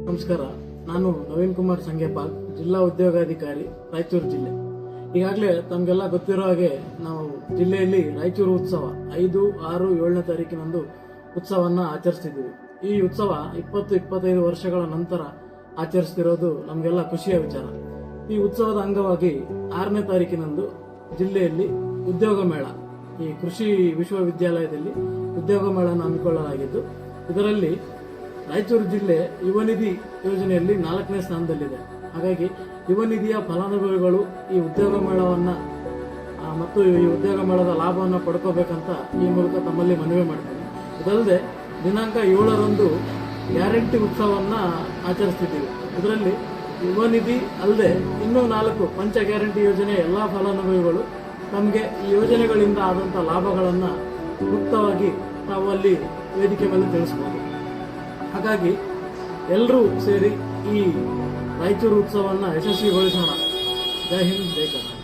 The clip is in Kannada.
ನಮಸ್ಕಾರ. ನಾನು ನವೀನ್ ಕುಮಾರ್ ಸಂಗೇಪಾಲ್, ಜಿಲ್ಲಾ ಉದ್ಯೋಗಾಧಿಕಾರಿ, ರಾಯಚೂರು ಜಿಲ್ಲೆ. ಈಗಾಗಲೇ ತಮಗೆಲ್ಲ ಗೊತ್ತಿರೋ ಹಾಗೆ ನಾವು ಜಿಲ್ಲೆಯಲ್ಲಿ ರಾಯಚೂರು ಉತ್ಸವ 5, 6, 7ನೇ ತಾರೀಕಿನಂದು ಉತ್ಸವವನ್ನು ಆಚರಿಸ್ತಿದ್ದೀವಿ. ಈ ಉತ್ಸವ 20-25 ವರ್ಷಗಳ ನಂತರ ಆಚರಿಸ್ತಿರೋದು ನಮಗೆಲ್ಲ ಖುಷಿಯ ವಿಚಾರ. ಈ ಉತ್ಸವದ ಅಂಗವಾಗಿ 6ನೇ ತಾರೀಕಿನಂದು ಜಿಲ್ಲೆಯಲ್ಲಿ ಉದ್ಯೋಗ ಮೇಳ, ಈ ಕೃಷಿ ವಿಶ್ವವಿದ್ಯಾಲಯದಲ್ಲಿ ಉದ್ಯೋಗ ಮೇಳವನ್ನು ಹಮ್ಮಿಕೊಳ್ಳಲಾಗಿದ್ದು, ಇದರಲ್ಲಿ ರಾಯಚೂರು ಜಿಲ್ಲೆ ಯುವ ನಿಧಿ ಯೋಜನೆಯಲ್ಲಿ 4ನೇ ಸ್ಥಾನದಲ್ಲಿದೆ. ಹಾಗಾಗಿ ಯುವ ನಿಧಿಯ ಫಲಾನುಭವಿಗಳು ಈ ಉದ್ಯೋಗ ಮೇಳವನ್ನು ಮತ್ತು ಈ ಉದ್ಯೋಗ ಮೇಳದ ಲಾಭವನ್ನು ಪಡ್ಕೋಬೇಕಂತ ಈ ಮೂಲಕ ತಮ್ಮಲ್ಲಿ ಮನವಿ ಮಾಡ್ತೇನೆ. ಇದಲ್ಲದೆ ದಿನಾಂಕ 7ರಂದು ಗ್ಯಾರಂಟಿ ಉತ್ಸವವನ್ನು ಆಚರಿಸ್ತಿದ್ದೀವಿ. ಇದರಲ್ಲಿ ಯುವ ನಿಧಿ ಅಲ್ಲದೆ ಇನ್ನೂ 4 ಪಂಚ ಗ್ಯಾರಂಟಿ ಯೋಜನೆಯ ಎಲ್ಲ ಫಲಾನುಭವಿಗಳು ತಮಗೆ ಈ ಯೋಜನೆಗಳಿಂದ ಆದಂಥ ಲಾಭಗಳನ್ನು ಮುಕ್ತವಾಗಿ ತಾವು ಅಲ್ಲಿ ವೇದಿಕೆ ಮೇಲೆ ತಿಳಿಸಬಹುದು. ಹಾಗಾಗಿ ಎಲ್ಲರೂ ಸೇರಿ ಈ ರಾಯಚೂರು ಉತ್ಸವವನ್ನು ಯಶಸ್ವಿಗೊಳಿಸೋಣ. ಜೈ ಹಿಂದ್, ಜೈ ಕರ್ನಾಟಕ.